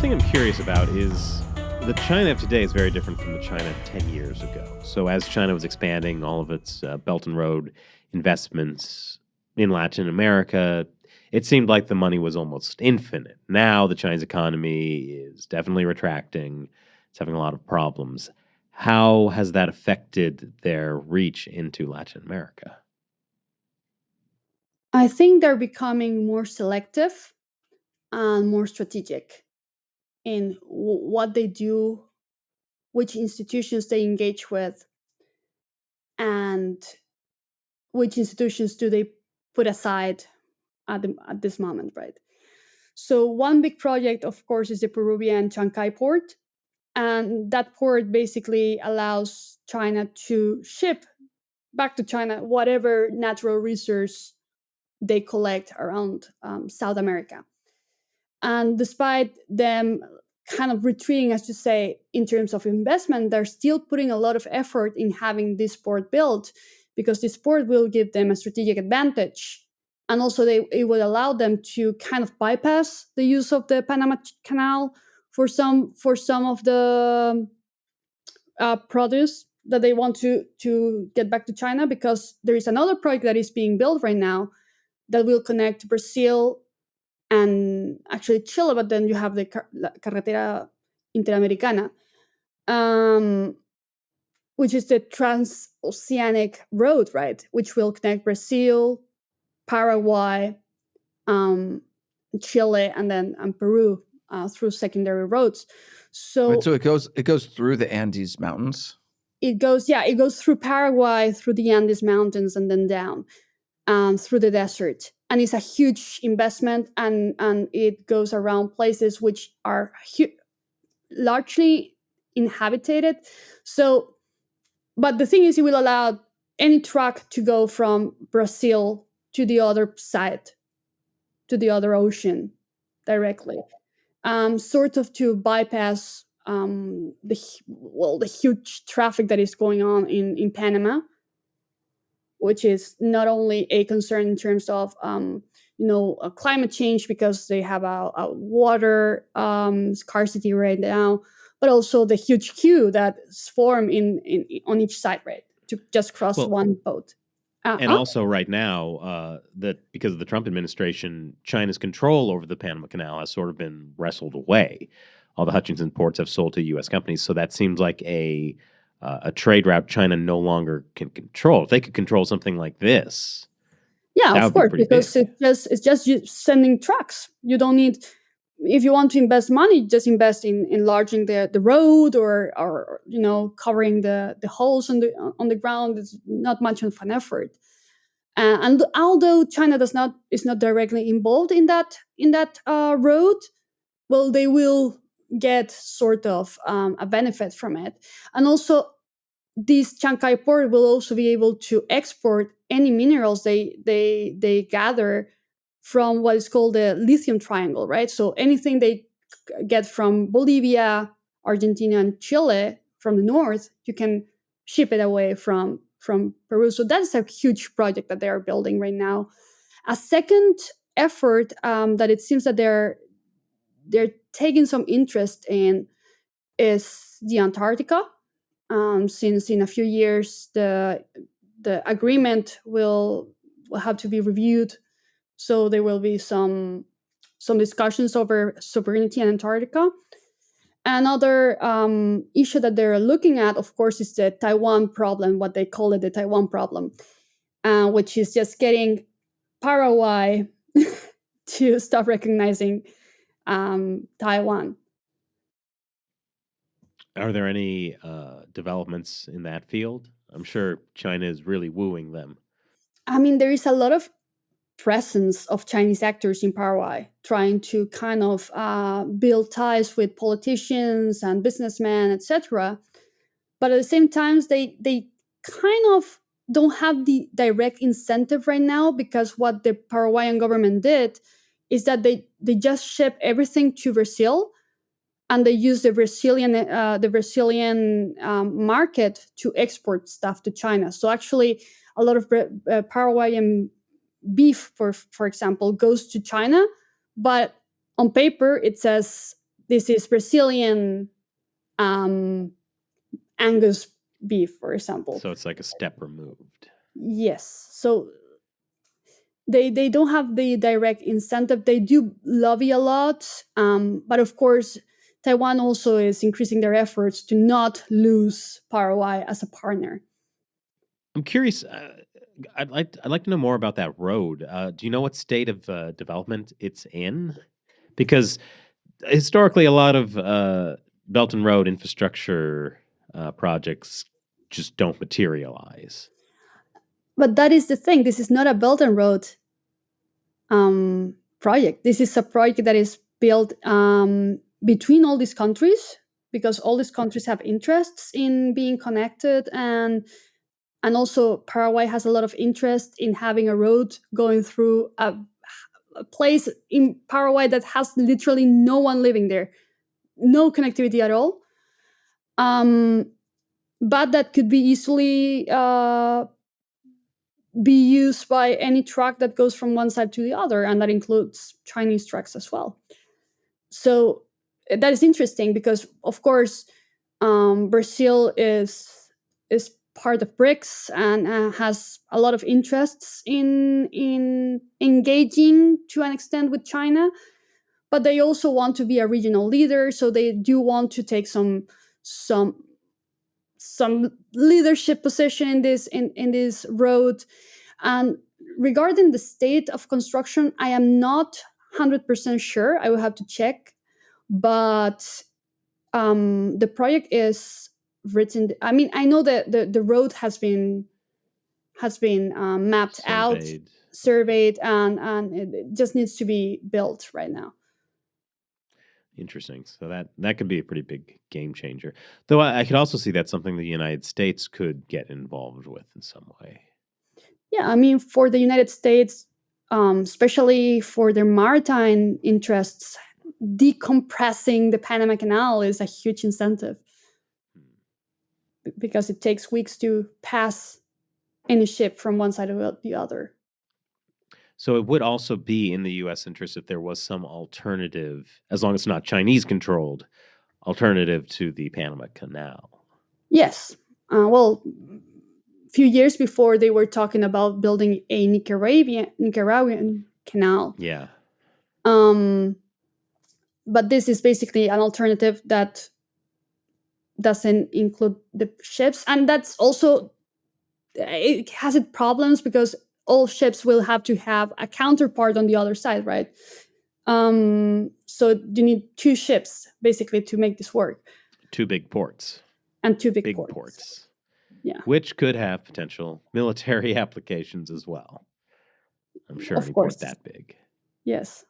thing I'm curious about is the China of today is very different from the China 10 years ago. So as China was expanding all of its Belt and Road investments in Latin America, it seemed like the money was almost infinite. Now the Chinese economy is definitely retracting. It's having a lot of problems. How has that affected their reach into Latin America? I think they're becoming more selective and more strategic in what they do, which institutions they engage with, and which institutions do they put aside at this moment, right? So, one big project, of course, is the Peruvian Chancay port. And that port basically allows China to ship back to China whatever natural resource they collect around South America. And despite them kind of retreating, as you say, in terms of investment, they're still putting a lot of effort in having this port built because this port will give them a strategic advantage. And also, it would allow them to kind of bypass the use of the Panama Canal for some of the produce that they want to get back to China, because there is another project that is being built right now that will connect Brazil and actually Chile, but then you have the Carretera Interamericana, um, which is the transoceanic road, right? Which will connect Brazil, Paraguay, um, Chile, and Peru through secondary roads. Wait, So so it goes through the Andes Mountains. it goes through Paraguay, through the Andes Mountains, and then down through the desert. And it's a huge investment, and it goes around places which are largely inhabited. So, but the thing is, it will allow any truck to go from Brazil to the other side, to the other ocean directly, sort of to bypass the huge traffic that is going on in Panama, which is not only a concern in terms of climate change, because they have a water scarcity right now, but also the huge queue that's formed in on each side, right, to just cross Well, one boat. and also right now, that because of the Trump administration, China's control over the Panama Canal has sort of been wrestled away. All the Hutchinson ports have sold to U.S. companies, so that seems like a trade route China no longer can control. If they could control something like this, Yeah, that of would be course, pretty because big. it's just you sending trucks. You don't need, if you want to invest money, just invest in enlarging the road, or covering the holes on the ground. It's not much of an effort. And although China is not directly involved in that road, well, they will get sort of a benefit from it. And also, this Chancay port will also be able to export any minerals they gather from what is called the lithium triangle, right? So anything they get from Bolivia, Argentina, and Chile from the north, you can ship it away from Peru. So that's a huge project that they are building right now. A second effort that it seems that they're taking some interest in is the Antarctica, since in a few years the agreement will have to be reviewed. So there will be some discussions over sovereignty in Antarctica. Another issue that they're looking at, of course, is the Taiwan problem, what they call it, the Taiwan problem, which is just getting Paraguay to stop recognizing Taiwan. Are there any developments in that field? I'm sure China is really wooing them. I mean, there is a lot of presence of Chinese actors in Paraguay, trying to kind of build ties with politicians and businessmen, etc. But at the same time, they kind of don't have the direct incentive right now, because what the Paraguayan government did is that they just ship everything to Brazil, and they use the Brazilian market to export stuff to China. So actually, a lot of Paraguayan beef, for example, goes to China, but on paper it says This is Brazilian Angus beef, for example. So it's like a step removed. Yes. So they don't have the direct incentive. They do lobby a lot, but of course, Taiwan also is increasing their efforts to not lose Paraguay as a partner. I'm curious. I'd like to know more about that road. Do you know what state of development it's in? Because historically, a lot of Belt and Road infrastructure projects just don't materialize. But that is the thing. This is not a Belt and Road project. This is a project that is built between all these countries, because all these countries have interests in being connected, and also Paraguay has a lot of interest in having a road going through a place in Paraguay that has literally no one living there, no connectivity at all. But that could be easily be used by any truck that goes from one side to the other, and that includes Chinese trucks as well. So that is interesting because, of course, Brazil is part of BRICS and has a lot of interests in engaging to an extent with China, but they also want to be a regional leader, so they do want to take some leadership position in this road. And regarding the state of construction, I am not 100% sure. I will have to check, but the project is written. I mean, I know that the road has been mapped out, surveyed, and it just needs to be built right now. Interesting. So that could be a pretty big game changer. Though I could also see that's something the United States could get involved with in some way. Yeah, I mean, for the United States, especially for their maritime interests, decompressing the Panama Canal is a huge incentive because it takes weeks to pass any ship from one side to the other. So it would also be in the U.S. interest if there was some alternative, as long as it's not Chinese-controlled, alternative to the Panama Canal. Yes. Well, a few years before, they were talking about building a Nicaraguan canal. Yeah. But this is basically an alternative that doesn't include the ships. And that's also, it has its problems because all ships will have to have a counterpart on the other side, right? So you need two ships basically to make this work. Two big ports. And two big ports. Yeah. Which could have potential military applications as well. I'm sure of any course. port that big. Yes.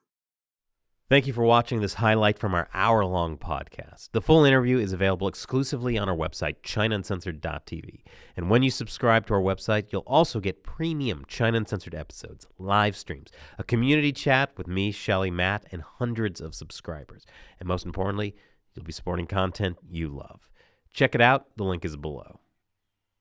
Thank you for watching this highlight from our hour-long podcast. The full interview is available exclusively on our website, ChinaUncensored.tv. And when you subscribe to our website, you'll also get premium China Uncensored episodes, live streams, a community chat with me, Shelley, Matt, and hundreds of subscribers. And most importantly, you'll be supporting content you love. Check it out. The link is below.